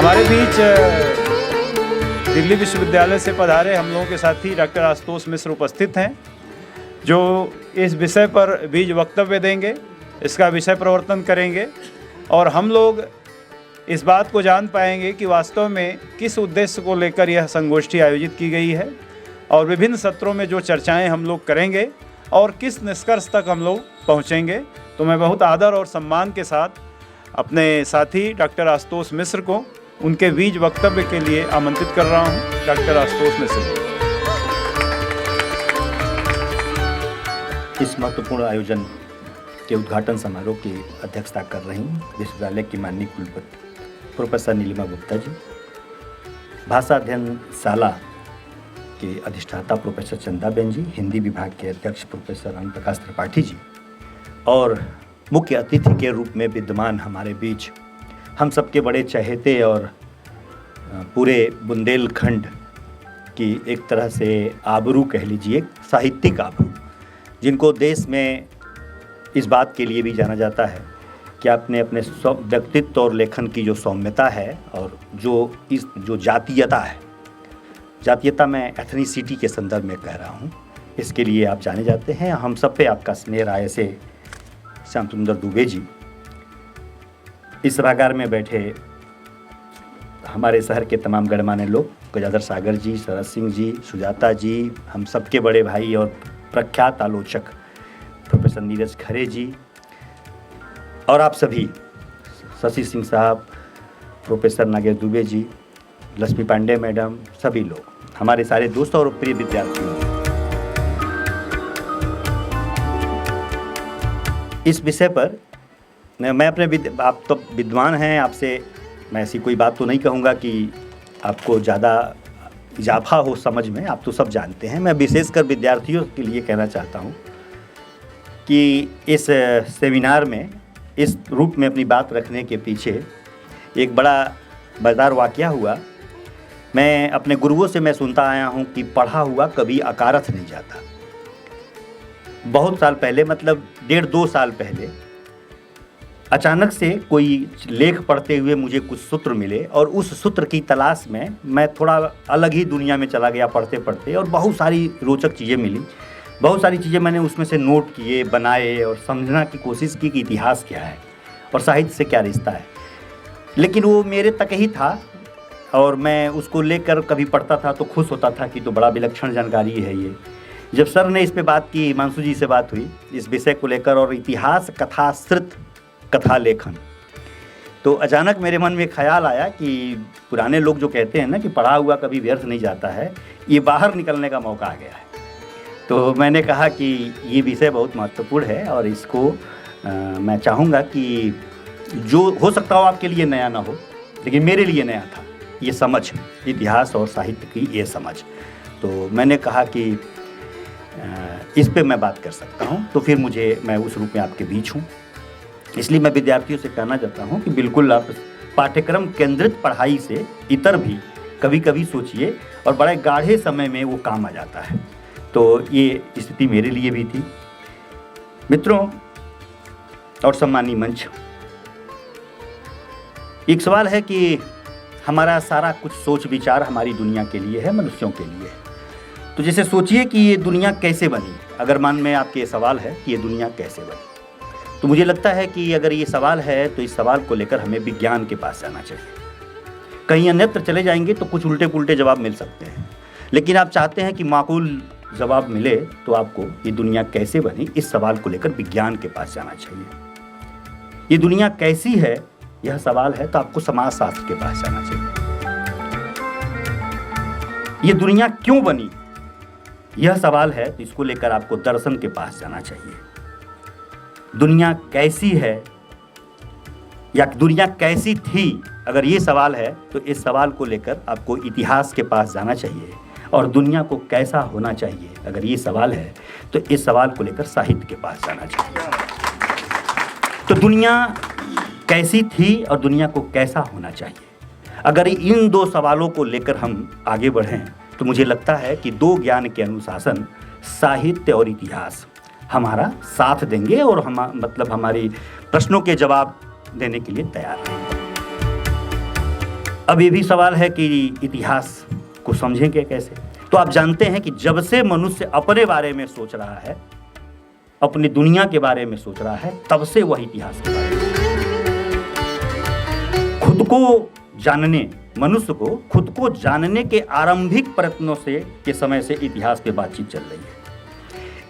हमारे बीच दिल्ली विश्वविद्यालय से पधारे हम लोगों के साथी डॉक्टर आशुतोष मिश्र उपस्थित हैं, जो इस विषय पर बीज वक्तव्य देंगे, इसका विषय प्रवर्तन करेंगे और हम लोग इस बात को जान पाएंगे कि वास्तव में किस उद्देश्य को लेकर यह संगोष्ठी आयोजित की गई है और विभिन्न सत्रों में जो चर्चाएं हम लोग करेंगे और किस निष्कर्ष तक हम लोग पहुंचेंगे। तो मैं बहुत आदर और सम्मान के साथ अपने साथी डॉक्टर आशुतोष मिश्र को उनके बीज वक्तव्य के लिए आमंत्रित कर रहा हूं। डॉक्टर आशुतोष मिश्र। इस महत्वपूर्ण आयोजन के उद्घाटन समारोह की अध्यक्षता कर रही विश्वविद्यालय की माननीय कुलपति प्रोफेसर नीलिमा गुप्ता जी, भाषा अध्ययन शाला के अधिष्ठाता प्रोफेसर चंदाबेन जी, हिंदी विभाग के अध्यक्ष प्रोफेसर ओम प्रकाश त्रिपाठी जी और मुख्य अतिथि के रूप में विद्यमान हमारे बीच हम सबके बड़े चहेते और पूरे बुंदेलखंड की एक तरह से आबरू कह लीजिए, साहित्यिक आबरू, जिनको देश में इस बात के लिए भी जाना जाता है कि आपने अपने व्यक्तित्व और लेखन की जो सौम्यता है और जो जातीयता मैं एथनिसिटी के संदर्भ में कह रहा हूँ, इसके लिए आप जाने जाते हैं। हम सब पे आपका स्नेह राय से श्याम सुंदर दुबे जी, इस सभागार में बैठे हमारे शहर के तमाम गणमान्य लोग, गजाधर सागर जी, शरद सिंह जी, सुजाता जी, हम सबके बड़े भाई और प्रख्यात आलोचक प्रोफेसर नीरज खरे जी और आप सभी, शशि सिंह साहब, प्रोफेसर नागेश दुबे जी, लक्ष्मी पांडे मैडम, सभी लोग, हमारे सारे दोस्त और प्रिय विद्यार्थियों, इस विषय पर मैं अपने आप तो विद्वान हैं, आपसे मैं ऐसी कोई बात तो नहीं कहूँगा कि आपको ज़्यादा इजाफा हो समझ में, आप तो सब जानते हैं। मैं विशेषकर विद्यार्थियों के लिए कहना चाहता हूँ कि इस सेमिनार में इस रूप में अपनी बात रखने के पीछे एक बड़ा मज़ेदार वाक़या हुआ। मैं अपने गुरुओं से मैं सुनता आया हूँ कि पढ़ा हुआ कभी अकारथ नहीं जाता। बहुत साल पहले, मतलब 1.5-2 साल पहले, अचानक से कोई लेख पढ़ते हुए मुझे कुछ सूत्र मिले और उस सूत्र की तलाश में मैं थोड़ा अलग ही दुनिया में चला गया पढ़ते पढ़ते, और बहुत सारी रोचक चीज़ें मिली। बहुत सारी चीज़ें मैंने उसमें से नोट किए, बनाए और समझना की कोशिश की कि इतिहास क्या है और साहित्य से क्या रिश्ता है। लेकिन वो मेरे तक ही था और मैं उसको लेकर कभी पढ़ता था तो खुश होता था कि तो बड़ा विलक्षण जानकारी है ये। जब सर ने इस पे बात की, हिमांशु जी से बात हुई इस विषय को लेकर और इतिहास कथाश्रित कथा लेखन, तो अचानक मेरे मन में ख्याल आया कि पुराने लोग जो कहते हैं ना कि पढ़ा हुआ कभी व्यर्थ नहीं जाता है, ये बाहर निकलने का मौका आ गया है। तो मैंने कहा कि ये विषय बहुत महत्वपूर्ण है और इसको मैं चाहूँगा कि जो हो सकता हो आपके लिए नया ना हो, लेकिन मेरे लिए नया था ये समझ, इतिहास और साहित्य की ये समझ। तो मैंने कहा कि इस पे मैं बात कर सकता हूँ, तो फिर मैं उस रूप में आपके बीच हूँ। इसलिए मैं विद्यार्थियों से कहना चाहता हूँ कि बिल्कुल आप पाठ्यक्रम केंद्रित पढ़ाई से इतर भी कभी कभी सोचिए और बड़े गाढ़े समय में वो काम आ जाता है। तो ये स्थिति मेरे लिए भी थी। मित्रों और सम्मानीय मंच, एक सवाल है कि हमारा सारा कुछ सोच विचार हमारी दुनिया के लिए है, मनुष्यों के लिए है। तो जैसे सोचिए कि ये दुनिया कैसे बनी। अगर मन में आपके ये सवाल है कि ये दुनिया कैसे बनी, तो मुझे लगता है कि अगर ये सवाल है तो इस सवाल को लेकर हमें विज्ञान के पास जाना चाहिए। कहीं अन्यत्र चले जाएंगे तो कुछ उल्टे पुल्टे जवाब मिल सकते हैं, लेकिन आप चाहते हैं कि माकूल जवाब मिले तो आपको ये दुनिया कैसे बनी, इस सवाल को लेकर विज्ञान के पास जाना चाहिए। ये दुनिया कैसी है यह सवाल है तो आपको समाजशास्त्र के पास जाना चाहिए। ये दुनिया क्यों बनी यह सवाल है तो इसको लेकर आपको दर्शन के पास जाना चाहिए। दुनिया कैसी है या दुनिया कैसी थी, अगर ये सवाल है तो इस सवाल को लेकर आपको इतिहास के पास जाना चाहिए। और दुनिया को कैसा होना चाहिए, अगर ये सवाल है तो इस सवाल को लेकर साहित्य के पास जाना चाहिए। तो दुनिया कैसी थी और दुनिया को कैसा होना चाहिए, अगर इन दो सवालों को लेकर हम आगे बढ़ें तो मुझे लगता है कि दो ज्ञान के अनुशासन, साहित्य और इतिहास, हमारा साथ देंगे और हमारी प्रश्नों के जवाब देने के लिए तैयार हैं। अब ये भी सवाल है कि इतिहास को समझेंगे कैसे। तो आप जानते हैं कि जब से मनुष्य अपने बारे में सोच रहा है, अपनी दुनिया के बारे में सोच रहा है, तब से वह इतिहास के बारे में, खुद को जानने, मनुष्य को खुद को जानने के आरंभिक प्रयत्नों से के समय से इतिहास पे बातचीत चल रही है।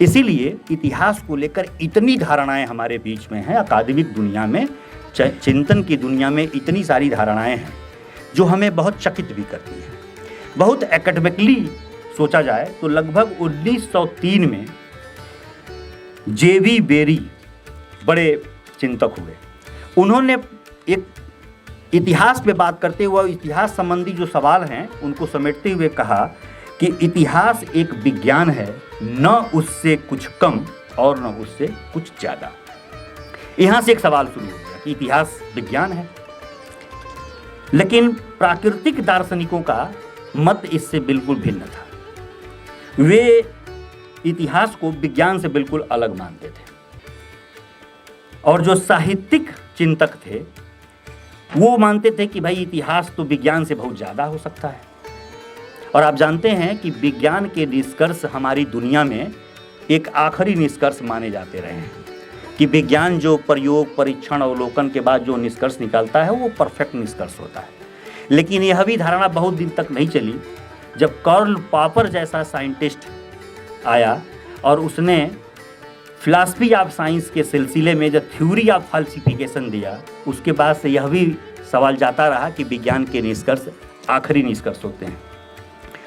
इसीलिए इतिहास को लेकर इतनी धारणाएं हमारे बीच में हैं। अकादमिक दुनिया में, चिंतन की दुनिया में इतनी सारी धारणाएं हैं जो हमें बहुत चकित भी करती हैं। बहुत एकेडमिकली सोचा जाए तो लगभग 1903 में जेवी बेरी बड़े चिंतक हुए। उन्होंने एक इतिहास पे बात करते हुए इतिहास संबंधी जो सवाल हैं उनको समेटते हुए कहा कि इतिहास एक विज्ञान है, न उससे कुछ कम और न उससे कुछ ज़्यादा। यहाँ से एक सवाल शुरू हो गया कि इतिहास विज्ञान है, लेकिन प्राकृतिक दार्शनिकों का मत इससे बिल्कुल भिन्न था। वे इतिहास को विज्ञान से बिल्कुल अलग मानते थे। और जो साहित्यिक चिंतक थे वो मानते थे कि भाई इतिहास तो विज्ञान से बहुत ज़्यादा हो सकता है। और आप जानते हैं कि विज्ञान के निष्कर्ष हमारी दुनिया में एक आखिरी निष्कर्ष माने जाते रहे हैं कि विज्ञान जो प्रयोग, परीक्षण, अवलोकन के बाद जो निष्कर्ष निकलता है वो परफेक्ट निष्कर्ष होता है। लेकिन यह भी धारणा बहुत दिन तक नहीं चली जब कार्ल पॉपर जैसा साइंटिस्ट आया और उसने फिलॉसफी ऑफ साइंस के सिलसिले में जब थ्योरी ऑफ फॉल्सिफिकेशन दिया, उसके बाद से यह भी सवाल जाता रहा कि विज्ञान के निष्कर्ष आखिरी निष्कर्ष होते हैं।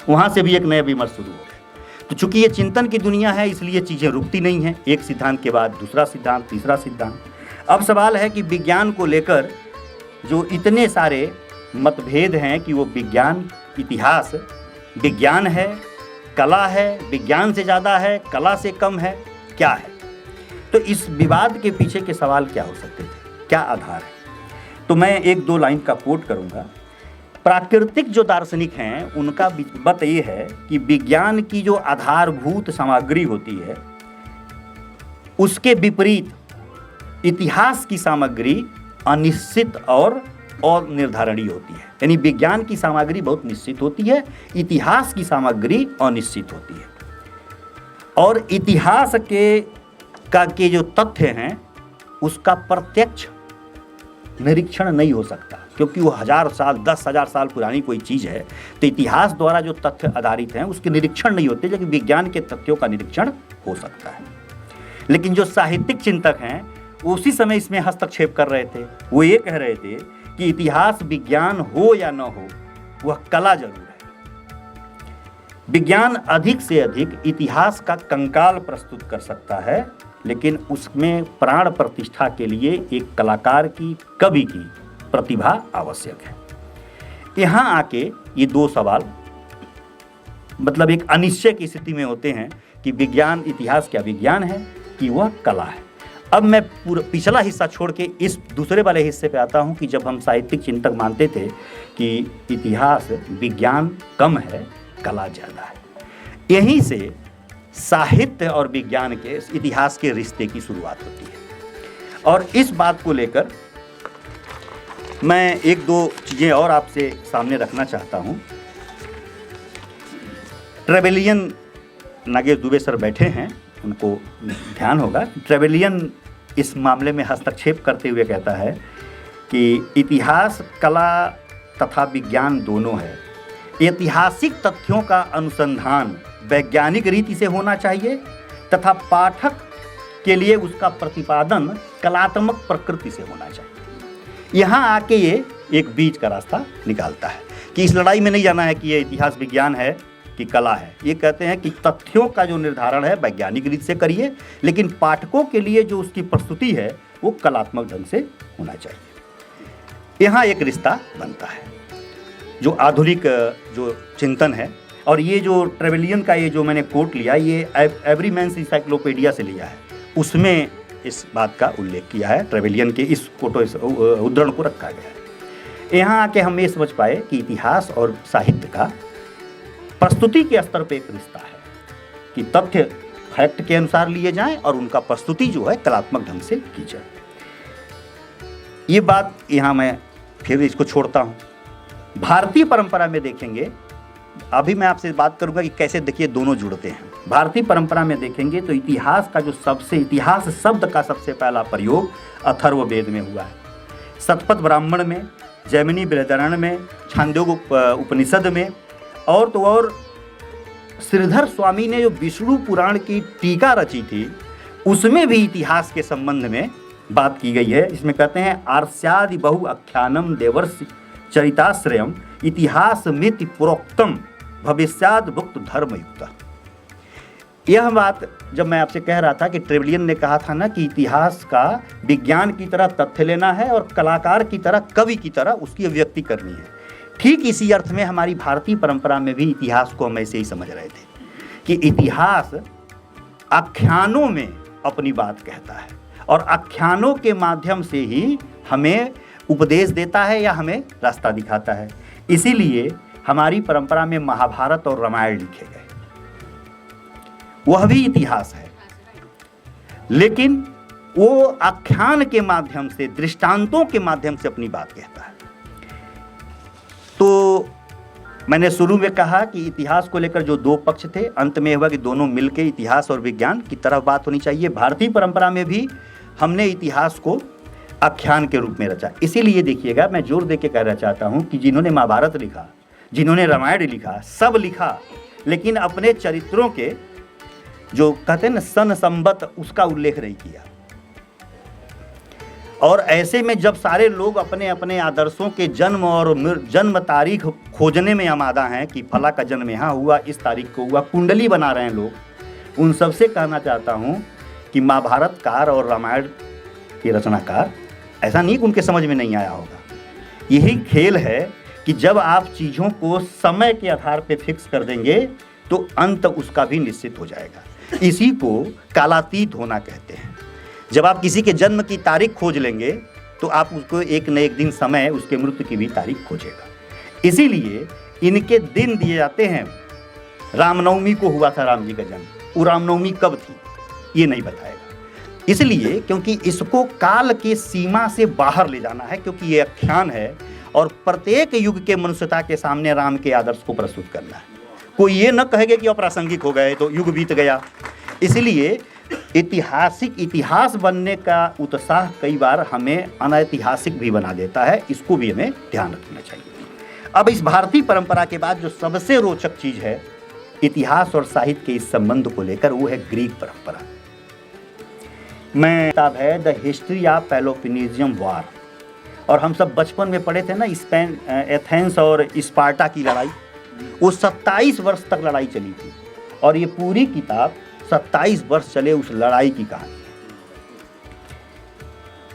वहाँ से भी एक नया विमर्श शुरू हो गया। तो चूंकि ये चिंतन की दुनिया है इसलिए चीज़ें रुकती नहीं हैं, एक सिद्धांत के बाद दूसरा सिद्धांत, तीसरा सिद्धांत। अब सवाल है कि विज्ञान को लेकर जो इतने सारे मतभेद हैं कि वो विज्ञान, इतिहास विज्ञान है, कला है, विज्ञान से ज़्यादा है, कला से कम है, क्या है? तो इस विवाद के पीछे के सवाल क्या हो सकते थे, क्या आधार है? तो मैं एक दो लाइन का कोट करूँगा। प्राकृतिक जो दार्शनिक हैं उनका मत ये है कि विज्ञान की जो आधारभूत सामग्री होती है उसके विपरीत इतिहास की सामग्री अनिश्चित और निर्धारणीय होती है। यानी विज्ञान की सामग्री बहुत निश्चित होती है, इतिहास की सामग्री अनिश्चित होती है। और इतिहास के जो तथ्य हैं उसका प्रत्यक्ष निरीक्षण नहीं हो सकता, क्योंकि वो 1000 साल 10,000 साल पुरानी कोई चीज़ है। तो इतिहास द्वारा जो तथ्य आधारित हैं उसके निरीक्षण नहीं होते, जबकि विज्ञान के तथ्यों का निरीक्षण हो सकता है। लेकिन जो साहित्यिक चिंतक हैं उसी समय इसमें हस्तक्षेप कर रहे थे। वो ये कह रहे थे कि इतिहास विज्ञान हो या न हो, वह कला जरूर है। विज्ञान अधिक से अधिक इतिहास का कंकाल प्रस्तुत कर सकता है, लेकिन उसमें प्राण प्रतिष्ठा के लिए एक कलाकार की, कवि की प्रतिभा आवश्यक है। यहाँ आके ये दो सवाल मतलब एक अनिश्चय की स्थिति में होते हैं कि विज्ञान, इतिहास क्या विज्ञान है कि वह कला है। अब मैं पूरा पिछला हिस्सा छोड़ के इस दूसरे वाले हिस्से पे आता हूँ कि जब हम साहित्यिक चिंतक मानते थे कि इतिहास विज्ञान कम है, कला ज़्यादा है। यहीं से साहित्य और विज्ञान के, इतिहास के रिश्ते की शुरुआत होती है। और इस बात को लेकर मैं एक दो चीज़ें और आपसे सामने रखना चाहता हूँ। ट्रेवेलियन नागेश दुबे सर बैठे हैं, उनको ध्यान होगा। ट्रेवेलियन इस मामले में हस्तक्षेप करते हुए कहता है कि इतिहास कला तथा विज्ञान दोनों है। ऐतिहासिक तथ्यों का अनुसंधान वैज्ञानिक रीति से होना चाहिए तथा पाठक के लिए उसका प्रतिपादन कलात्मक प्रकृति से होना चाहिए। यहाँ आके ये एक बीच का रास्ता निकालता है कि इस लड़ाई में नहीं जाना है कि ये इतिहास विज्ञान है कि कला है। ये कहते हैं कि तथ्यों का जो निर्धारण है वैज्ञानिक रीति से करिए, लेकिन पाठकों के लिए जो उसकी प्रस्तुति है वो कलात्मक ढंग से होना चाहिए। यहाँ एक रिश्ता बनता है जो आधुनिक जो चिंतन है। और ये जो ट्रेवेलियन का ये जो मैंने कोट लिया, ये एवरीमैन्स इंसाइक्लोपीडिया से लिया है, उसमें इस बात का उल्लेख किया है। ट्रेवेलियन के इस कोटो उद्धरण को रखा गया है। यहाँ आके हम ये समझ पाए कि इतिहास और साहित्य का प्रस्तुति के स्तर पे एक रिश्ता है कि तथ्य फैक्ट के अनुसार लिए जाएं और उनका प्रस्तुति जो है कलात्मक ढंग से की जाए। ये बात यहाँ मैं फिर इसको छोड़ता हूँ। भारतीय परंपरा में देखेंगे, अभी मैं आपसे बात करूंगा कि कैसे देखिए दोनों जुड़ते हैं। भारतीय परंपरा में देखेंगे तो इतिहास का जो इतिहास शब्द का सबसे पहला प्रयोग अथर्ववेद में हुआ है। शतपथ ब्राह्मण में, जैमिनी बृहदारण्य में, छांदोग्य उपनिषद में, और तो और श्रीधर स्वामी ने जो विष्णु पुराण की टीका रची थी उसमें भी इतिहास के संबंध में बात की गई है। इसमें कहते हैं आर्ष्यादि बहु आख्यानम देवर्षि चरिताश्रयम इतिहास मिति प्रोक्तम भविष्याद भुक्त धर्मयुक्त। यह बात जब मैं आपसे कह रहा था कि ट्रेवलियन ने कहा था ना कि इतिहास का विज्ञान की तरह तथ्य लेना है और कलाकार की तरह, कवि की तरह उसकी अभिव्यक्ति करनी है, ठीक इसी अर्थ में हमारी भारतीय परंपरा में भी इतिहास को हम ऐसे ही समझ रहे थे कि इतिहास आख्यानों में अपनी बात कहता है और आख्यानों के माध्यम से ही हमें उपदेश देता है या हमें रास्ता दिखाता है। इसीलिए हमारी परंपरा में महाभारत और रामायण लिखे गए, वह भी इतिहास है, लेकिन वो आख्यान के माध्यम से, दृष्टांतों के माध्यम से अपनी बात कहता है। तो मैंने शुरू में कहा कि इतिहास को लेकर जो दो पक्ष थे, अंत में हुआ कि दोनों मिलकर इतिहास और विज्ञान की तरफ बात होनी चाहिए। भारतीय परंपरा में भी हमने इतिहास को आख्यान के रूप में रचा। इसीलिए देखिएगा, मैं जोर देके कहना चाहता हूँ कि जिन्होंने महाभारत लिखा, जिन्होंने रामायण लिखा, सब लिखा, लेकिन अपने चरित्रों के जो कहते हैं ना सन संबत, उसका उल्लेख नहीं किया। और ऐसे में जब सारे लोग अपने अपने आदर्शों के जन्म और जन्म तारीख खोजने में आमादा हैं कि फला का जन्म यहाँ हुआ, इस तारीख को हुआ, कुंडली बना रहे हैं लोग, उन सबसे कहना चाहता हूँ कि महाभारतकार और रामायण के रचनाकार, ऐसा नहीं कि उनके समझ में नहीं आया होगा। यही खेल है कि जब आप चीज़ों को समय के आधार पर फिक्स कर देंगे तो अंत उसका भी निश्चित हो जाएगा। इसी को कालातीत होना कहते हैं। जब आप किसी के जन्म की तारीख खोज लेंगे तो आप उसको एक न एक दिन समय उसके मृत्यु की भी तारीख खोजेगा। इसीलिए इनके दिन दिए जाते हैं। रामनवमी को हुआ था राम जी का जन्म, वो रामनवमी कब थी ये नहीं बताएगा, इसलिए क्योंकि इसको काल के सीमा से बाहर ले जाना है, क्योंकि ये आख्यान है और प्रत्येक युग के मनुष्यता के सामने राम के आदर्श को प्रस्तुत करना है। कोई ये न कहेगा कि अप्रासंगिक हो गए तो युग बीत गया। इसलिए इतिहास बनने का उत्साह कई बार हमें अनैतिहासिक भी बना देता है, इसको भी हमें ध्यान रखना चाहिए। अब इस भारतीय परंपरा के बाद जो सबसे रोचक चीज़ है इतिहास और साहित्य के इस संबंध को लेकर, वो है ग्रीक परंपरा। मैं किताब है the history of Peloponnesian war, और हम सब बचपन में पढ़े थे ना एथेंस और स्पार्टा की लड़ाई, वो 27 वर्ष तक लड़ाई चली थी और ये पूरी किताब 27 वर्ष चले उस लड़ाई की कहानी,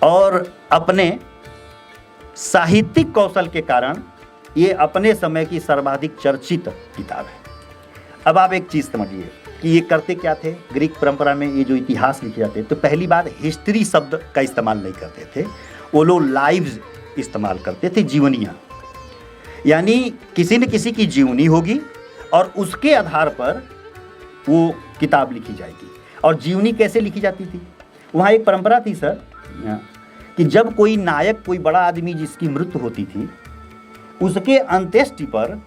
और अपने साहित्यिक कौशल के कारण ये अपने समय की सर्वाधिक चर्चित किताब है। अब आप एक चीज़ समझिए कि ये करते क्या थे। ग्रीक परंपरा में ये जो इतिहास लिखे जाते तो पहली बात हिस्ट्री शब्द का इस्तेमाल नहीं करते थे, वो लोग लाइव्स इस्तेमाल करते थे, जीवनियाँ। यानी किसी न किसी की जीवनी होगी और उसके आधार पर वो किताब लिखी जाएगी। और जीवनी कैसे लिखी जाती थी, वहाँ एक परंपरा थी सर कि जब कोई नायक, कोई बड़ा आदमी जिसकी मृत्यु होती थी, उसके अंत्येष्टि पर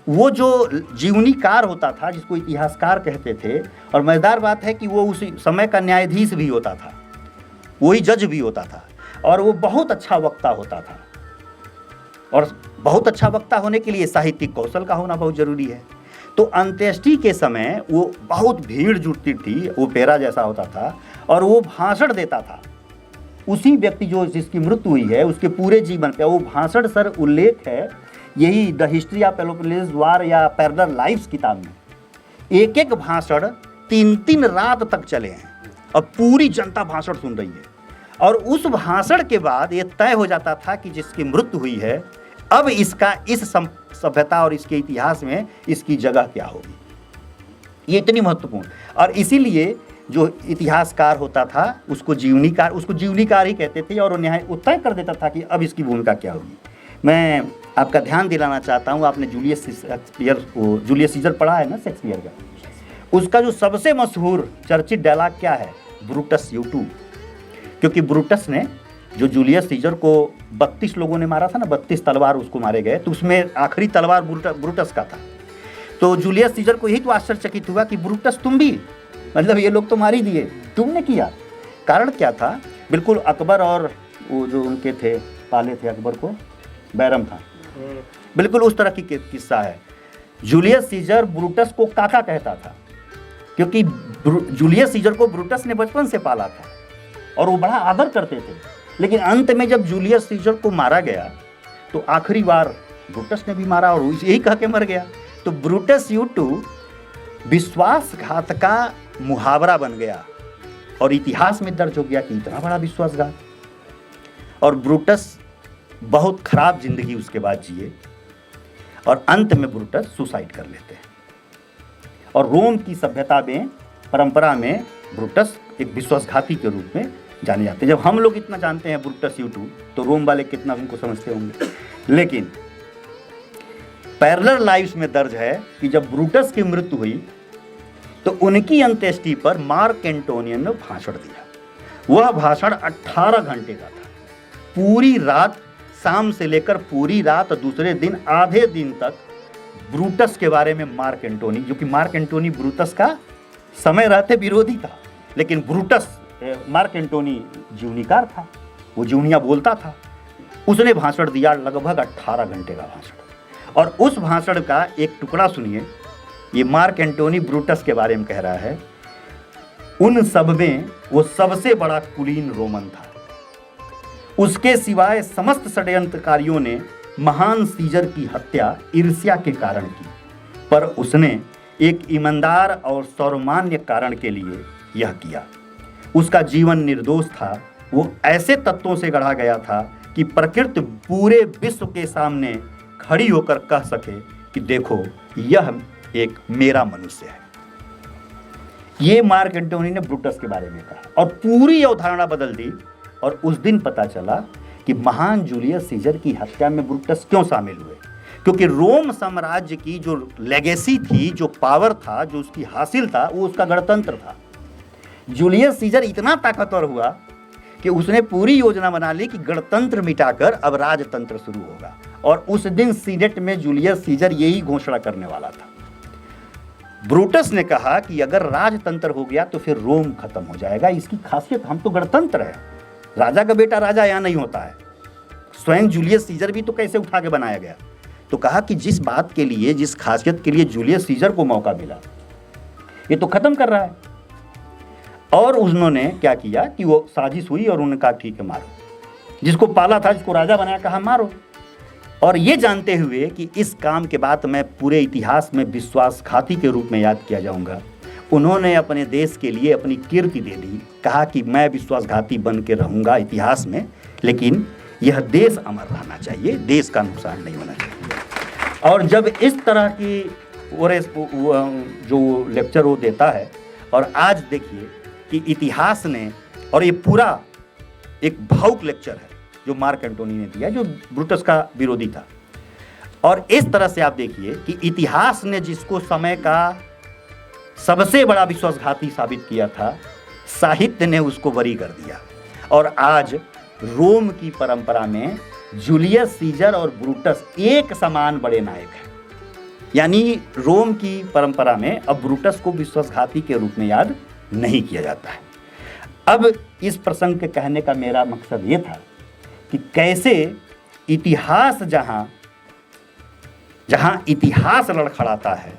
वो जो जीवनीकार होता था, जिसको इतिहासकार कहते थे, और मज़ेदार बात है कि वो उस समय का न्यायाधीश भी होता था, वही जज भी होता था, और वो बहुत अच्छा वक्ता होता था। और बहुत अच्छा वक्ता होने के लिए साहित्यिक कौशल का होना बहुत ज़रूरी है। तो अंत्येष्टि के समय वो बहुत भीड़ जुटती थी, वो पेरा जैसा होता था, और वो भाषण देता था। उसी व्यक्ति जो जिसकी मृत्यु हुई है उसके पूरे जीवन पे वो भाषण सर उल्लेख है, यही the history of Peloponnesian war या पैरेलल लाइव्स किताब में। एक एक भाषण 3-3 रात तक चले हैं और पूरी जनता भाषण सुन रही है, और उस भाषण के बाद ये तय हो जाता था कि जिसकी मृत्यु हुई है अब इसका इस सभ्यता और इसके इतिहास में इसकी जगह क्या होगी। ये इतनी महत्वपूर्ण, और इसीलिए जो इतिहासकार होता था उसको जीवनीकार ही कहते थे, और वो तय कर देता था कि अब इसकी भूमिका क्या होगी। मैं आपका ध्यान दिलाना चाहता हूँ, आपने जूलियस सीजर पढ़ा है ना, शेक्सपियर का, उसका जो सबसे मशहूर चर्चित डायलॉग क्या है, ब्रूटस यू टू, क्योंकि ब्रूटस ने जो जूलियस सीजर को 32 लोगों ने मारा था ना, 32 तलवार उसको मारे गए, तो उसमें आखिरी तलवार ब्रूटस का था। तो जूलियस सीजर को यही तो आश्चर्यचकित हुआ कि ब्रूटस तुम भी, मतलब ये लोग तो मार ही दिए, तुमने किया। कारण क्या था? बिल्कुल अकबर और वो जो उनके थे, पाले थे अकबर को, बैरम था, बिल्कुल उस तरह की किस्सा है। जूलियस सीजर ब्रूटस को काका कहता था, क्योंकि जूलियस सीजर को ब्रूटस ने बचपन से पाला था और वो बड़ा आदर करते थे। लेकिन अंत में जब जूलियस सीजर को मारा गया तो आखिरी बार ब्रूटस ने भी मारा और यही कह के मर गया। तो ब्रूटस यू टू विश्वासघात का मुहावरा बन गया और इतिहास में दर्ज हो गया कि इतना बड़ा विश्वासघात। और ब्रूटस बहुत खराब जिंदगी उसके बाद जिए और अंत में ब्रूटस सुसाइड कर लेते हैं। और रोम की सभ्यता में, परंपरा में ब्रूटस एक विश्वासघाती के रूप में जाने जाते हैं। जब हम लोग इतना जानते हैं ब्रूटस यू टू, तो रोम वाले कितना उनको समझते होंगे। लेकिन पैरेलल लाइव्स में दर्ज है कि जब ब्रूटस की मृत्यु हुई तो उनकी अंत्येष्टि पर मार्क एंटोनियन ने भाषण दिया। वह भाषण 18 घंटे का था। पूरी रात, शाम से लेकर पूरी रात दूसरे दिन आधे दिन तक ब्रूटस के बारे में मार्क एंटोनी, जो कि मार्क एंटोनी ब्रूटस का समय रहते विरोधी था, लेकिन ब्रूटस, मार्क एंटोनी जीवनीकार था, वो जीवनियाँ बोलता था, उसने भाषण दिया, लगभग 18 घंटे का भाषण। और उस भाषण का एक टुकड़ा सुनिए। ये मार्क एंटोनी ब्रूटस के बारे में कह रहा है, उन सब में वो सबसे बड़ा कुलीन रोमन था। उसके सिवाय समस्त षड्यंत्रकारियों ने महान सीजर की हत्या ईर्ष्या के कारण की, पर उसने एक ईमानदार और सर्वमान्य कारण के लिए यह किया। उसका जीवन निर्दोष था। वो ऐसे तत्वों से गढ़ा गया था कि प्रकृति पूरे विश्व के सामने खड़ी होकर कह सके कि देखो, यह एक मेरा मनुष्य है। ये मार्क एंटोनी ने ब्रूटस के बारे में कहा और पूरी अवधारणा बदल दी। और उस दिन पता चला कि महान जूलियस सीजर की हत्या में ब्रूटस क्यों शामिल हुए, क्योंकि रोम साम्राज्य की जो लेगेसी थी, जो पावर था, जो उसकी हासिल था, वो उसका गणतंत्र था। जूलियस सीजर इतना ताकतवर हुआ कि उसने पूरी योजना बना ली कि गणतंत्र मिटाकर अब राजतंत्र शुरू होगा। और उस दिन सीनेट में जूलियस सीजर यही घोषणा करने वाला था। ब्रूटस ने कहा कि अगर राजतंत्र हो गया तो फिर रोम खत्म हो जाएगा। इसकी खासियत, हम तो गणतंत्र है, राजा का बेटा राजा यहाँ नहीं होता है। स्वयं जूलियस सीजर भी तो कैसे उठा के बनाया गया। तो कहा कि जिस बात के लिए, जिस खासियत के लिए जूलियस सीजर को मौका मिला, ये तो खत्म कर रहा है। और उन्होंने क्या किया कि वो साजिश हुई और उन्होंने कहा ठीक है, मारो। जिसको पाला था, जिसको राजा बनाया, कहा मारो। और ये जानते हुए कि इस काम के बाद मैं पूरे इतिहास में विश्वासघाती के रूप में याद किया जाऊंगा, उन्होंने अपने देश के लिए अपनी कीर्ति दे दी। कहा कि मैं विश्वासघाती बन के रहूंगा इतिहास में, लेकिन यह देश अमर रहना चाहिए, देश का नुकसान नहीं होना चाहिए। और जब इस तरह की जो लेक्चर वो देता है, और आज देखिए कि इतिहास ने, और ये पूरा एक भावुक लेक्चर है जो मार्क एंटोनी ने दिया, जो ब्रूटस का विरोधी था। और इस तरह से आप देखिए कि इतिहास ने जिसको समय का सबसे बड़ा विश्वासघाती साबित किया था, साहित्य ने उसको बरी कर दिया। और आज रोम की परंपरा में जूलियस सीजर और ब्रूटस एक समान बड़े नायक हैं। यानी रोम की परंपरा में अब ब्रूटस को विश्वासघाती के रूप में याद नहीं किया जाता है। अब इस प्रसंग के कहने का मेरा मकसद ये था कि कैसे इतिहास, जहां इतिहास लड़खड़ाता है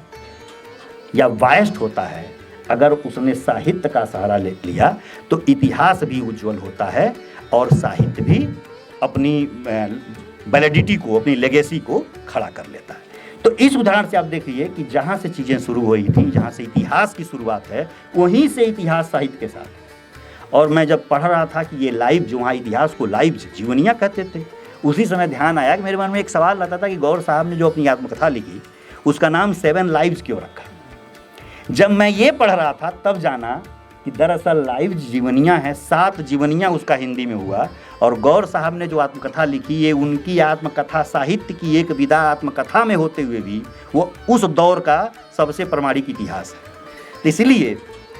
या वायस्ट होता है, अगर उसने साहित्य का सहारा ले लिया तो इतिहास भी उज्जवल होता है और साहित्य भी अपनी वैलिडिटी को, अपनी लेगेसी को खड़ा कर लेता है। तो इस उदाहरण से आप देखिए कि जहाँ से चीज़ें शुरू हुई थी, जहाँ से इतिहास की शुरुआत है, वहीं से इतिहास साहित्य के साथ। और मैं जब पढ़ रहा था कि ये लाइव, जो वहाँ इतिहास को लाइव जीवनियाँ कहते थे, उसी समय ध्यान आया कि मेरे मन में एक सवाल आता था कि गौर साहब ने जो अपनी आत्मकथा लिखी, उसका नाम 7 लाइव्स क्यों रखा। जब मैं ये पढ़ रहा था तब जाना कि दरअसल लाइव जीवनियाँ हैं, 7 जीवनियाँ उसका हिंदी में हुआ। और गौर साहब ने जो आत्मकथा लिखी, ये उनकी आत्मकथा साहित्य की एक विधा आत्मकथा में होते हुए भी वो उस दौर का सबसे प्रामाणिक इतिहास है। तो इसलिए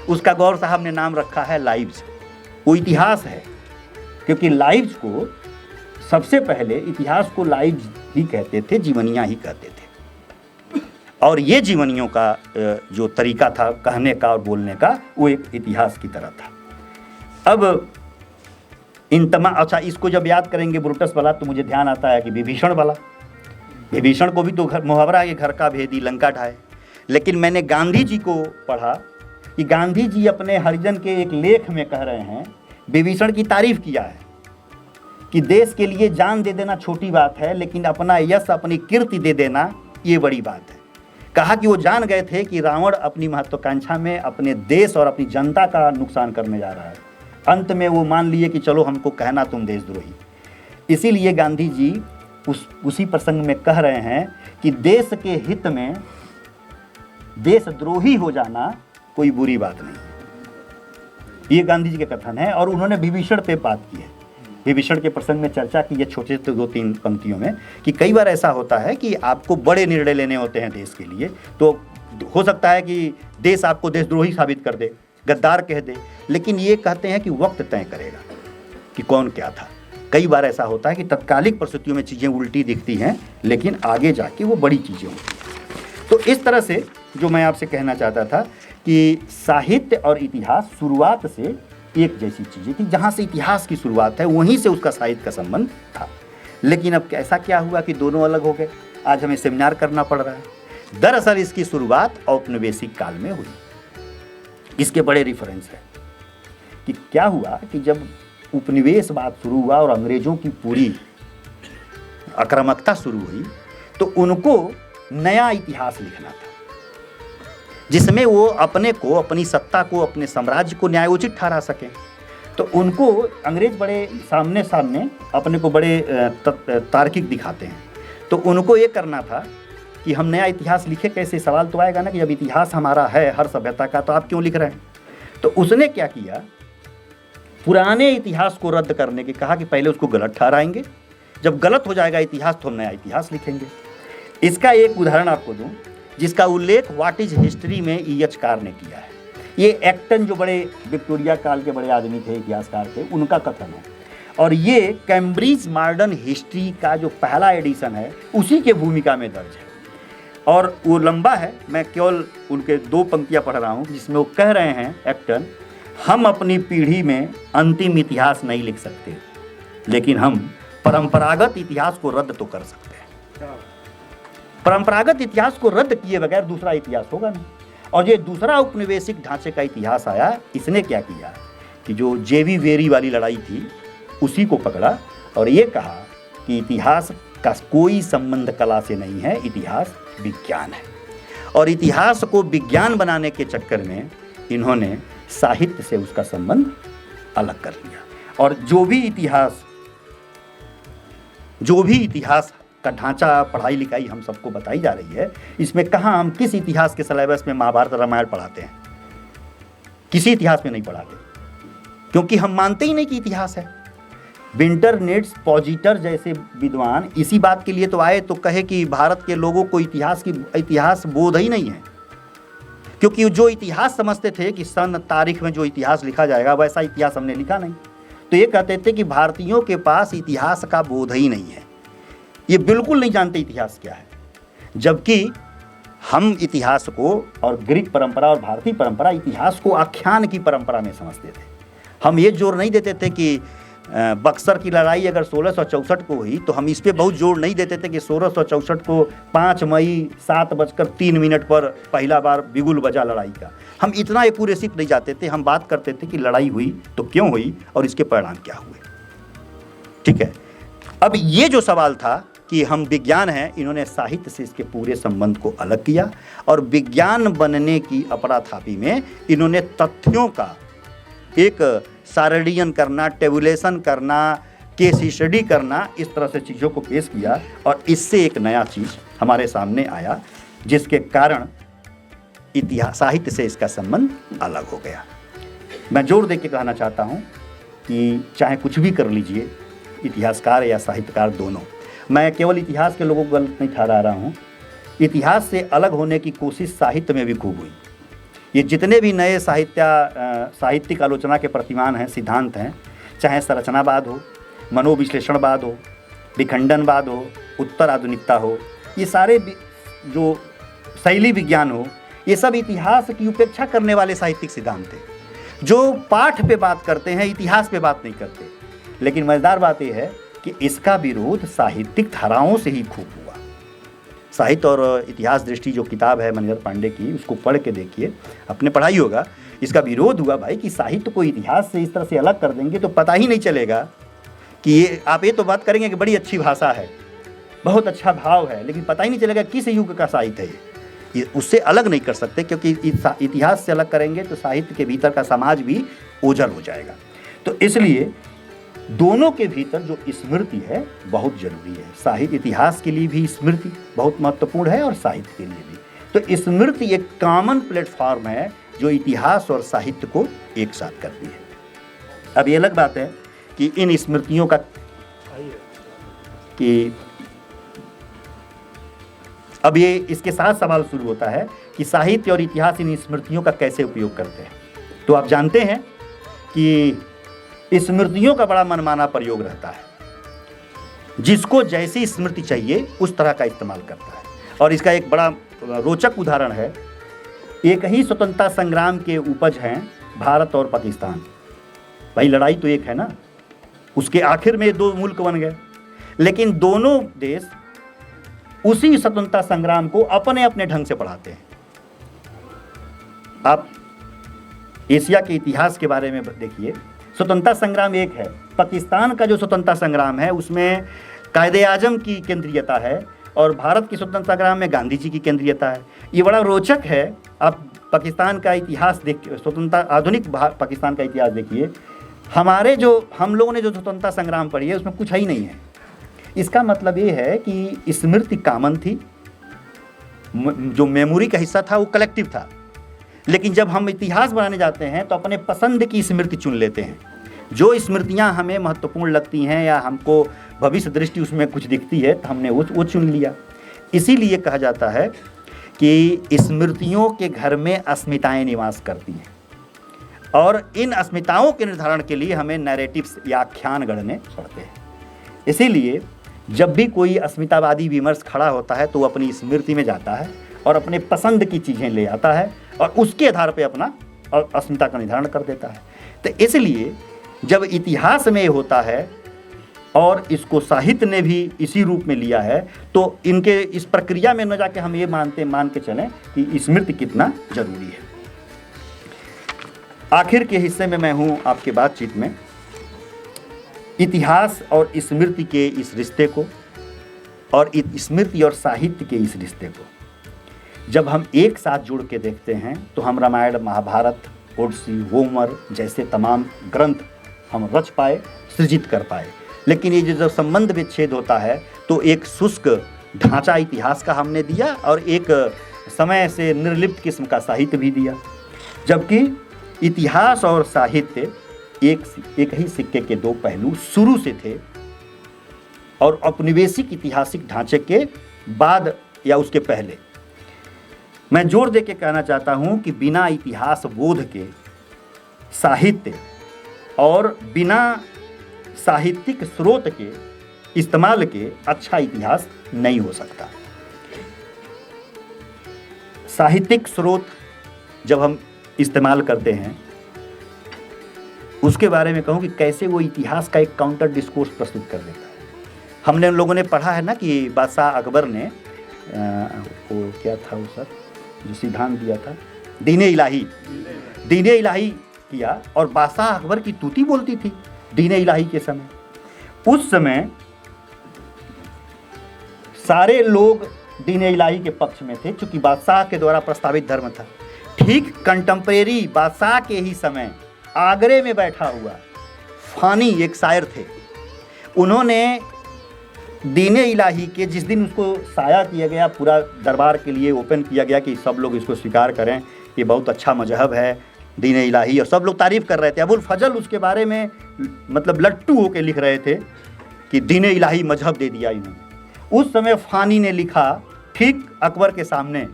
उसका गौर साहब ने नाम रखा है लाइव्स। वो इतिहास है क्योंकि लाइव्स को सबसे पहले इतिहास को लाइव्स ही कहते थे, जीवनियाँ ही कहते थे। और ये जीवनियों का जो तरीका था कहने का और बोलने का, वो एक इतिहास की तरह था। अब इन तमाम, अच्छा इसको जब याद करेंगे ब्रुटस वाला, तो मुझे ध्यान आता है कि विभीषण वाला। विभीषण को भी तो मुहावरा है, घर का भेदी लंका ढाए। लेकिन मैंने गांधी जी को पढ़ा कि गांधी जी अपने हरिजन के एक लेख में कह रहे हैं, विभीषण की तारीफ किया है कि देश के लिए जान दे देना छोटी बात है, लेकिन अपना यश, अपनी कीर्ति दे देना ये बड़ी बात है। कहा कि वो जान गए थे कि रावण अपनी महत्वाकांक्षा में अपने देश और अपनी जनता का नुकसान करने जा रहा है। अंत में वो मान लिए कि चलो हमको कहना तुम देशद्रोही। इसीलिए गांधी जी उसी प्रसंग में कह रहे हैं कि देश के हित में देशद्रोही हो जाना कोई बुरी बात नहीं। ये गांधी जी के कथन है। और उन्होंने विभीषण पे बात की है, विभीषण के प्रसंग में चर्चा की है छोटे से 2-3 पंक्तियों में, कि कई बार ऐसा होता है कि आपको बड़े निर्णय लेने होते हैं देश के लिए, तो हो सकता है कि देश आपको देशद्रोही साबित कर दे, गद्दार कह दे, लेकिन ये कहते हैं कि वक्त तय करेगा कि कौन क्या था। कई बार ऐसा होता है कि तत्कालिक परिस्थितियों में चीज़ें उल्टी दिखती हैं, लेकिन आगे जाके वो बड़ी चीज़ें होती हैं। तो इस तरह से जो मैं आपसे कहना चाहता था कि साहित्य और इतिहास शुरुआत से एक जैसी चीज़ें थी। जहाँ से इतिहास की शुरुआत है वहीं से उसका साहित्य का संबंध था। लेकिन अब ऐसा क्या हुआ कि दोनों अलग हो गए। आज हमें सेमिनार करना पड़ रहा है। दरअसल इसकी शुरुआत औपनिवेशिक काल में हुई। इसके बड़े रेफरेंस है कि क्या हुआ कि जब उपनिवेशवाद शुरू हुआ और अंग्रेजों की पूरी आक्रामकता शुरू हुई, तो उनको नया इतिहास लिखना था जिसमें वो अपने को, अपनी सत्ता को, अपने साम्राज्य को न्यायोचित ठहरा सकें। तो उनको अंग्रेज बड़े सामने अपने को बड़े तार्किक दिखाते हैं। तो उनको ये करना था कि हम नया इतिहास लिखे कैसे। सवाल तो आएगा ना कि जब इतिहास हमारा है हर सभ्यता का, तो आप क्यों लिख रहे हैं। तो उसने क्या किया, पुराने इतिहास को रद्द करने के कहा कि पहले उसको गलत ठहराएंगे, जब गलत हो जाएगा इतिहास तो हम नया इतिहास लिखेंगे। इसका एक उदाहरण आपको दूं, जिसका उल्लेख व्हाट इज हिस्ट्री में E.H. कार ने किया है। ये एक्टन जो बड़े विक्टोरिया काल के बड़े आदमी थे, इतिहासकार थे, उनका कथन है। और ये कैम्ब्रिज मॉडर्न हिस्ट्री का जो पहला एडिशन है उसी के भूमिका में दर्ज है। और वो लंबा है, मैं केवल उनके 2 पंक्तियाँ पढ़ रहा हूँ, जिसमें वो कह रहे हैं एक्टन, हम अपनी पीढ़ी में अंतिम इतिहास नहीं लिख सकते, लेकिन हम परंपरागत इतिहास को रद्द तो कर सकते हैं। परंपरागत इतिहास को रद्द किए बगैर दूसरा इतिहास होगा नहीं। और ये दूसरा उपनिवेशिक ढांचे का इतिहास आया, इसने क्या किया कि जो जेवी वेरी वाली लड़ाई थी उसी को पकड़ा और ये कहा कि इतिहास का कोई संबंध कला से नहीं है, इतिहास विज्ञान है। और इतिहास को विज्ञान बनाने के चक्कर में इन्होंने साहित्य से उसका संबंध अलग कर लिया। और जो भी इतिहास का ढांचा, पढ़ाई लिखाई हम सबको बताई जा रही है, इसमें कहाँ हम किस इतिहास के सिलेबस में महाभारत रामायण पढ़ाते हैं? किसी इतिहास में नहीं पढ़ाते, क्योंकि हम मानते ही नहीं कि इतिहास है। विंटरनेट्स पॉजिटर जैसे विद्वान इसी बात के लिए तो आए तो कहे कि भारत के लोगों को इतिहास बोध ही नहीं है, क्योंकि जो इतिहास समझते थे कि सन तारीख में जो इतिहास लिखा जाएगा वैसा इतिहास हमने लिखा नहीं। तो ये कहते थे कि भारतीयों के पास इतिहास का बोध ही नहीं है, ये बिल्कुल नहीं जानते इतिहास क्या है। जबकि हम इतिहास को और ग्रीक परंपरा और भारतीय परंपरा इतिहास को आख्यान की परंपरा में समझते थे। हम ये जोर नहीं देते थे कि बक्सर की लड़ाई अगर 1664 को हुई तो हम इस पे बहुत जोर नहीं देते थे कि 1664 को 5 मई 7:03 पर पहला बार बिगुल बजा लड़ाई का। हम इतना एक्यूरेसिव नहीं जाते थे। हम बात करते थे कि लड़ाई हुई तो क्यों हुई और इसके परिणाम क्या हुए। ठीक है, अब ये जो सवाल था कि हम विज्ञान हैं, इन्होंने साहित्य से इसके पूरे संबंध को अलग किया और विज्ञान बनने की अपराथापी में इन्होंने तथ्यों का एक सारडियन करना, टेबुलेशन करना, केस स्टडी करना, इस तरह से चीज़ों को पेश किया और इससे एक नया चीज़ हमारे सामने आया, जिसके कारण इतिहास साहित्य से इसका संबंध अलग हो गया। मैं जोर दे के कहना चाहता हूँ कि चाहे कुछ भी कर लीजिए, इतिहासकार या साहित्यकार दोनों, मैं केवल इतिहास के लोगों को गलत नहीं ठहरा रहा हूँ। इतिहास से अलग होने की कोशिश साहित्य में भी खूब हुई। ये जितने भी नए साहित्यिक आलोचना के प्रतिमान हैं, सिद्धांत हैं, चाहे संरचनावाद हो, मनोविश्लेषणवाद हो, विखंडनवाद हो, उत्तर आधुनिकता हो, ये सारे जो शैली विज्ञान हो, ये सब इतिहास की उपेक्षा करने वाले साहित्यिक सिद्धांत थे, जो पाठ पे बात करते हैं, इतिहास पे बात नहीं करते। लेकिन मज़ेदार बात यह है कि इसका विरोध साहित्यिक धाराओं से ही खूब हुआ। साहित्य और इतिहास दृष्टि जो किताब है मणिधर पांडे की, उसको पढ़ के देखिए, आपने पढ़ाई होगा। इसका विरोध हुआ भाई कि साहित्य को इतिहास से इस तरह से अलग कर देंगे तो पता ही नहीं चलेगा कि ये, आप ये तो बात करेंगे कि बड़ी अच्छी भाषा है, बहुत अच्छा भाव है, लेकिन पता ही नहीं चलेगा किस युग का साहित्य है ये उससे अलग नहीं कर सकते, क्योंकि इतिहास से अलग करेंगे तो साहित्य के भीतर का समाज भी ओझल हो जाएगा। तो इसलिए दोनों के भीतर जो स्मृति है बहुत जरूरी है। साहित्य, इतिहास के लिए भी स्मृति बहुत महत्वपूर्ण है और साहित्य के लिए भी। तो स्मृति एक कॉमन प्लेटफॉर्म है जो इतिहास और साहित्य को एक साथ करती है। अब ये अलग बात है कि इन स्मृतियों का अब ये इसके साथ सवाल शुरू होता है कि साहित्य और इतिहास इन स्मृतियों का कैसे उपयोग करते हैं। तो आप जानते हैं कि स्मृतियों का बड़ा मनमाना प्रयोग रहता है, जिसको जैसी स्मृति चाहिए उस तरह का इस्तेमाल करता है। और इसका एक बड़ा रोचक उदाहरण है, एक ही स्वतंत्रता संग्राम के उपज हैं भारत और पाकिस्तान। भाई लड़ाई तो एक है ना, उसके आखिर में दो मुल्क बन गए, लेकिन दोनों देश उसी स्वतंत्रता संग्राम को अपने अपने ढंग से पढ़ाते हैं। आप एशिया के इतिहास के बारे में देखिए, स्वतंत्रता संग्राम एक है, पाकिस्तान का जो स्वतंत्रता संग्राम है उसमें कायदे आजम की केंद्रीयता है और भारत की स्वतंत्रता संग्राम में गांधी जी की केंद्रीयता है। ये बड़ा रोचक है। आप पाकिस्तान का इतिहास देखिए, स्वतंत्रता आधुनिक पाकिस्तान का इतिहास देखिए, हम लोगों ने जो स्वतंत्रता संग्राम पढ़ी है उसमें कुछ ही नहीं है। इसका मतलब ये है कि स्मृति कॉमन थी, जो मेमोरी का हिस्सा था वो कलेक्टिव था। लेकिन जब हम इतिहास बनाने जाते हैं तो अपने पसंद की स्मृति चुन लेते हैं, जो स्मृतियां हमें महत्वपूर्ण लगती हैं या हमको भविष्य दृष्टि उसमें कुछ दिखती है तो हमने वो चुन लिया। इसीलिए कहा जाता है कि स्मृतियों के घर में अस्मिताएं निवास करती हैं और इन अस्मिताओं के निर्धारण के लिए हमें नैरेटिव्स या आख्यान गढ़ने पड़ते हैं। इसीलिए जब भी कोई अस्मितावादी विमर्श खड़ा होता है तो वो अपनी स्मृति में जाता है और अपने पसंद की चीज़ें ले आता है और उसके आधार पे अपना अस्मिता का निर्धारण कर देता है। तो इसलिए जब इतिहास में होता है और इसको साहित्य ने भी इसी रूप में लिया है तो इनके इस प्रक्रिया में न जाके हम ये मान के चलें कि स्मृति कितना जरूरी है। आखिर के हिस्से में मैं हूँ आपके बातचीत में इतिहास और स्मृति के इस रिश्ते को और स्मृति और साहित्य के इस रिश्ते को जब हम एक साथ जुड़ के देखते हैं तो हम रामायण, महाभारत, ओडिसी, होमर जैसे तमाम ग्रंथ हम रच पाए, सृजित कर पाए। लेकिन ये जो संबंध विच्छेद होता है तो एक शुष्क ढांचा इतिहास का हमने दिया और एक समय से निर्लिप्त किस्म का साहित्य भी दिया, जबकि इतिहास और साहित्य एक ही सिक्के के दो पहलू शुरू से थे और औपनिवेशिक ऐतिहासिक ढांचे के बाद या उसके पहले। मैं जोर दे के कहना चाहता हूं कि बिना इतिहास बोध के साहित्य और बिना साहित्यिक स्रोत के इस्तेमाल के अच्छा इतिहास नहीं हो सकता। साहित्यिक स्रोत जब हम इस्तेमाल करते हैं उसके बारे में कहूँ कि कैसे वो इतिहास का एक काउंटर डिस्कोर्स प्रस्तुत कर देता है। हमने लोगों ने पढ़ा है ना कि बादशाह अकबर ने वो क्या था वो सर जो सिद्धांत दिया था, दीने इलाही किया और बादशाह अकबर की तूती बोलती थी दीने इलाही के समय। उस समय सारे लोग दीने इलाही के पक्ष में थे क्योंकि बादशाह के द्वारा प्रस्तावित धर्म था। ठीक कंटेम्परेरी बादशाह के ही समय आगरे में बैठा हुआ फानी एक शायर थे, उन्होंने दीने इलाही के जिस दिन उसको साया किया गया, पूरा दरबार के लिए ओपन किया गया कि सब लोग इसको स्वीकार करें, ये बहुत अच्छा मजहब है दीने इलाही, और सब लोग तारीफ़ कर रहे थे। अबुल फजल उसके बारे में मतलब लट्टू होके लिख रहे थे कि दीने इलाही मजहब दे दिया इन्होंने। उस समय फानी ने लिखा ठीक अकबर के सामने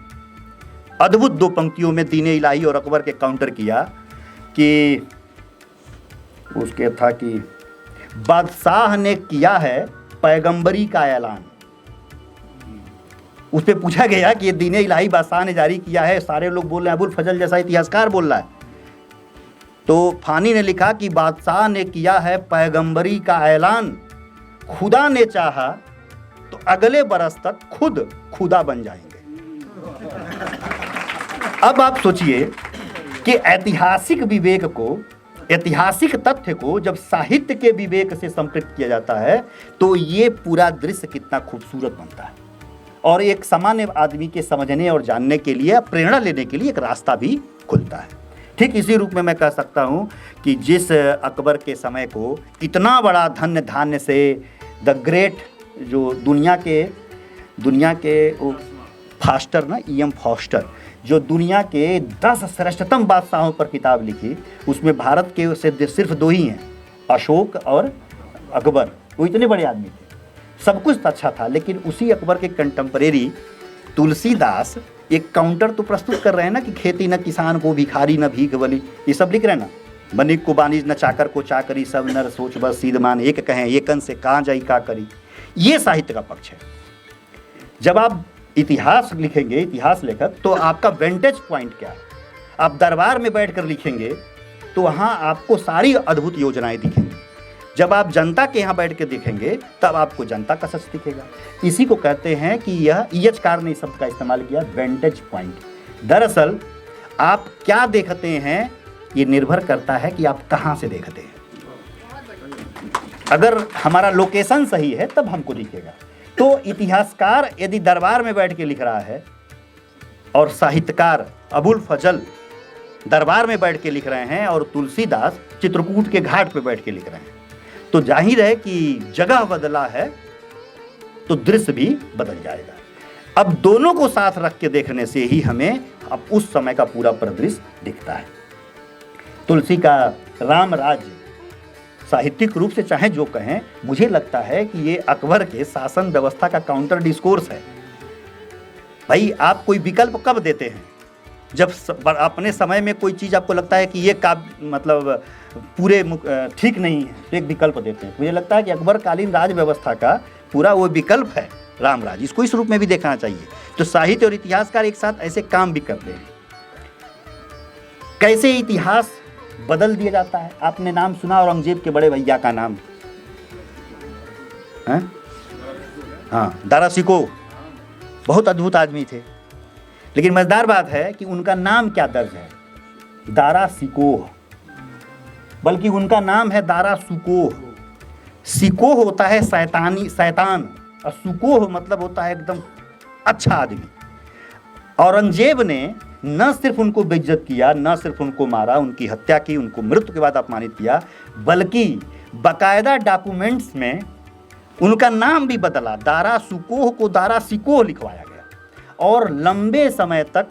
अद्भुत दो पंक्तियों में दीने इलाही और अकबर के काउंटर किया कि उसके था कि बादशाह ने किया है पैगंबरी का ऐलान। उस पे पूछा गया कि ये दीन इलाही बादशाह ने जारी किया है, सारे लोग बोल रहे हैं, अबुल फजल जैसा इतिहासकार बोल रहा है। तो फानी ने लिखा कि बादशाह ने किया है पैगंबरी का ऐलान, खुदा ने चाहा तो अगले बरस तक खुद खुदा बन जाएंगे। अब आप सोचिए कि ऐतिहासिक विवेक को, ऐतिहासिक तथ्य को जब साहित्य के विवेक से संपृक्त किया जाता है तो ये पूरा दृश्य कितना खूबसूरत बनता है और एक सामान्य आदमी के समझने और जानने के लिए, प्रेरणा लेने के लिए एक रास्ता भी खुलता है। ठीक इसी रूप में मैं कह सकता हूँ कि जिस अकबर के समय को इतना बड़ा धन्य धान्य से द ग्रेट, जो दुनिया के वो फास्टर ना, E.M. फॉस्टर, जो दुनिया के 10 श्रेष्ठतम बादशाहों पर किताब लिखी, उसमें भारत के से सिर्फ 2 ही हैं, अशोक और अकबर। वो इतने बड़े आदमी थे, सब कुछ अच्छा था, लेकिन उसी अकबर के कंटेम्परेरी तुलसीदास एक काउंटर तो प्रस्तुत कर रहे हैं ना कि खेती न किसान को भिखारी न भीख बली, ये सब लिख रहे हैं ना। बनिक को बानिज न चाकर को चाकरी, सब नर सोच बस सीधमान एक कहें, एकन से कहाँ जाई का करी। ये साहित्य का पक्ष है। जब आप इतिहास लिखेंगे, इतिहास लेखक, तो आपका वेंटेज पॉइंट क्या है? आप दरबार में बैठकर लिखेंगे तो वहाँ आपको सारी अद्भुत योजनाएं दिखेंगी। जब आप जनता के यहाँ बैठ के देखेंगे तब आपको जनता का सच दिखेगा। इसी को कहते हैं कि यह ईएचकार ने इस शब्द का इस्तेमाल किया, वेंटेज पॉइंट। दरअसल आप क्या देखते हैं ये निर्भर करता है कि आप कहाँ से देखते हैं। अगर हमारा लोकेशन सही है तब हमको दिखेगा। तो इतिहासकार यदि दरबार में बैठ के लिख रहा है और साहित्यकार अबुल फजल दरबार में बैठ के लिख रहे हैं और तुलसीदास चित्रकूट के घाट पे बैठ के लिख रहे हैं, तो जाहिर है कि जगह बदला है तो दृश्य भी बदल जाएगा। अब दोनों को साथ रख के देखने से ही हमें अब उस समय का पूरा परिदृश्य दिखता है। तुलसी का राम राज्य साहित्यिक रूप से चाहे जो कहें, मुझे लगता है कि ये अकबर के शासन व्यवस्था का काउंटर डिस्कोर्स है। भाई आप कोई विकल्प कब देते हैं? जब अपने समय में कोई चीज़ आपको लगता है कि ये का मतलब पूरे ठीक नहीं है तो एक विकल्प देते हैं। मुझे लगता है कि अकबर कालीन राज व्यवस्था का पूरा वो विकल्प है राम राज, इसको इस रूप में भी देखना चाहिए। तो साहित्य और इतिहासकार एक साथ ऐसे काम भी करते हैं। कैसे इतिहास बदल दिया जाता है? आपने नाम सुना औरंगजेब के बड़े भैया का नाम है? हाँ, दारा सिकोह, बहुत अद्भुत आदमी थे। लेकिन मजेदार बात है कि उनका नाम क्या दर्ज है? दारा सिकोह, बल्कि उनका नाम है दारा सुकोह। सिकोह होता है शैतान और सुकोह मतलब होता है एकदम अच्छा आदमी। औरंगजेब ने न सिर्फ उनको बेइज्जत किया, न सिर्फ उनको मारा, उनकी हत्या की, उनको मृत्यु के बाद अपमानित किया, बल्कि बाकायदा डॉक्यूमेंट्स में उनका नाम भी बदला। दारा सुकोह को दारा सिकोह लिखवाया गया और लंबे समय तक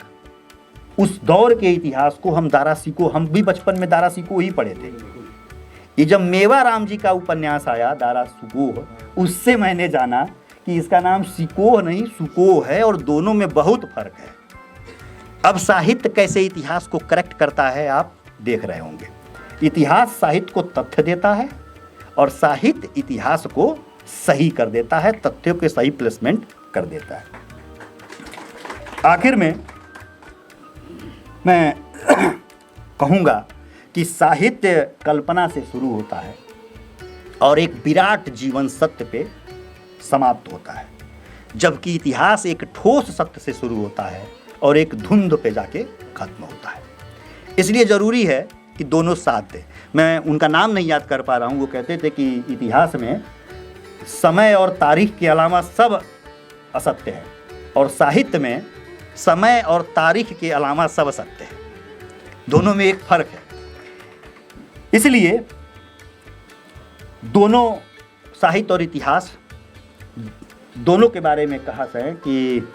उस दौर के इतिहास को हम दारा सिकोह, हम भी बचपन में दारा सिकोह ही पढ़े थे। ये जब मेवा राम जी का उपन्यास आया दारा सुकोह, उससे मैंने जाना कि इसका नाम सिकोह नहीं सुकोह है और दोनों में बहुत फर्क है। अब साहित्य कैसे इतिहास को करेक्ट करता है आप देख रहे होंगे। इतिहास साहित्य को तथ्य देता है और साहित्य इतिहास को सही कर देता है, तथ्यों के सही प्लेसमेंट कर देता है। आखिर में मैं कहूँगा कि साहित्य कल्पना से शुरू होता है और एक विराट जीवन सत्य पे समाप्त होता है, जबकि इतिहास एक ठोस सत्य से शुरू होता है और एक धुंध पे जाके खत्म होता है। इसलिए ज़रूरी है कि दोनों साथ दें। मैं उनका नाम नहीं याद कर पा रहा हूँ। वो कहते थे कि इतिहास में समय और तारीख के अलावा सब असत्य है और साहित्य में समय और तारीख के अलावा सब असत्य है। दोनों में एक फर्क है। इसलिए दोनों साहित्य और इतिहास दोनों के बारे में कहा है कि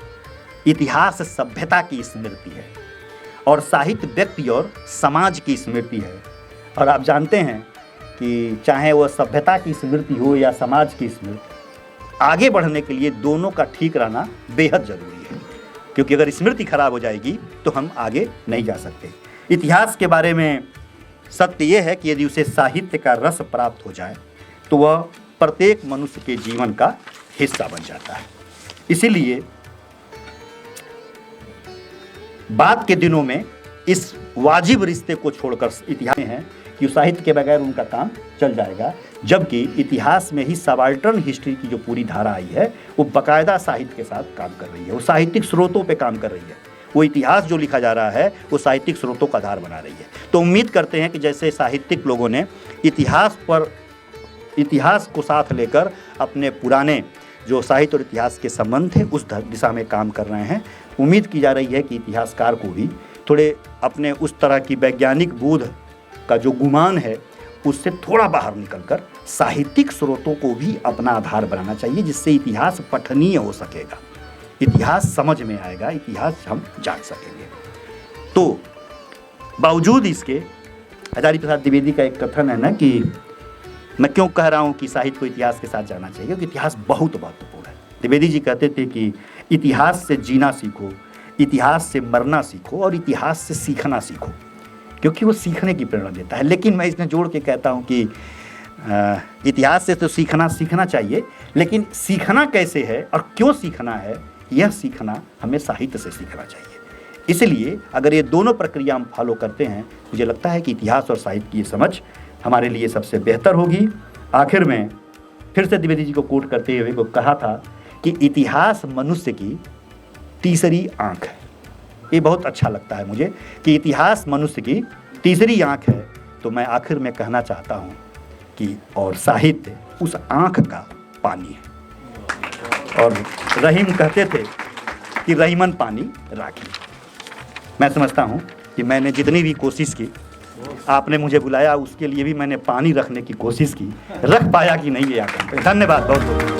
इतिहास सभ्यता की स्मृति है और साहित्य व्यक्ति और समाज की स्मृति है। और आप जानते हैं कि चाहे वह सभ्यता की स्मृति हो या समाज की स्मृति, आगे बढ़ने के लिए दोनों का ठीक रहना बेहद ज़रूरी है, क्योंकि अगर स्मृति खराब हो जाएगी तो हम आगे नहीं जा सकते। इतिहास के बारे में सत्य यह है कि यदि उसे साहित्य का रस प्राप्त हो जाए तो वह प्रत्येक मनुष्य के जीवन का हिस्सा बन जाता है। इसीलिए बाद के दिनों में इस वाजिब रिश्ते को छोड़कर इतिहास में है कि साहित्य के बगैर उनका काम चल जाएगा, जबकि इतिहास में ही सबाल्टर्न हिस्ट्री की जो पूरी धारा आई है वो बाकायदा साहित्य के साथ काम कर रही है, वो साहित्यिक स्रोतों पे काम कर रही है, वो इतिहास जो लिखा जा रहा है वो साहित्यिक स्रोतों का आधार बना रही है। तो उम्मीद करते हैं कि जैसे साहित्यिक लोगों ने इतिहास को साथ लेकर अपने पुराने जो साहित्य और इतिहास के संबंध थे उस दिशा में काम कर रहे हैं, उम्मीद की जा रही है कि इतिहासकार को भी थोड़े अपने उस तरह की वैज्ञानिक बोध का जो गुमान है उससे थोड़ा बाहर निकलकर साहित्यिक स्रोतों को भी अपना आधार बनाना चाहिए, जिससे इतिहास पठनीय हो सकेगा, इतिहास समझ में आएगा, इतिहास हम जान सकेंगे। तो बावजूद इसके हजारी प्रसाद द्विवेदी का एक कथन है ना कि मैं क्यों कह रहा हूँ कि साहित्य को इतिहास के साथ जाना चाहिए, क्योंकि इतिहास बहुत महत्वपूर्ण है। द्विवेदी जी कहते थे कि इतिहास से जीना सीखो, इतिहास से मरना सीखो और इतिहास से सीखना सीखो, क्योंकि वो सीखने की प्रेरणा देता है। लेकिन मैं इसमें जोड़ के कहता हूँ कि इतिहास से तो सीखना चाहिए, लेकिन सीखना कैसे है और क्यों सीखना है, यह सीखना हमें साहित्य से सीखना चाहिए। इसलिए अगर ये दोनों प्रक्रिया हम फॉलो करते हैं, मुझे लगता है कि इतिहास और साहित्य की समझ हमारे लिए सबसे बेहतर होगी। आखिर में फिर से द्विवेदी जी को कोट करते हुए को कहा था कि इतिहास मनुष्य की तीसरी आंख है। ये बहुत अच्छा लगता है मुझे कि इतिहास मनुष्य की तीसरी आंख है। तो मैं आखिर में कहना चाहता हूँ कि और साहित्य उस आंख का पानी है। और रहीम कहते थे कि रहीमन पानी राखी। मैं समझता हूँ कि मैंने जितनी भी कोशिश की, आपने मुझे बुलाया उसके लिए भी मैंने पानी रखने की कोशिश की, रख पाया कि नहीं ये आकर। धन्यवाद बहुत बहुत।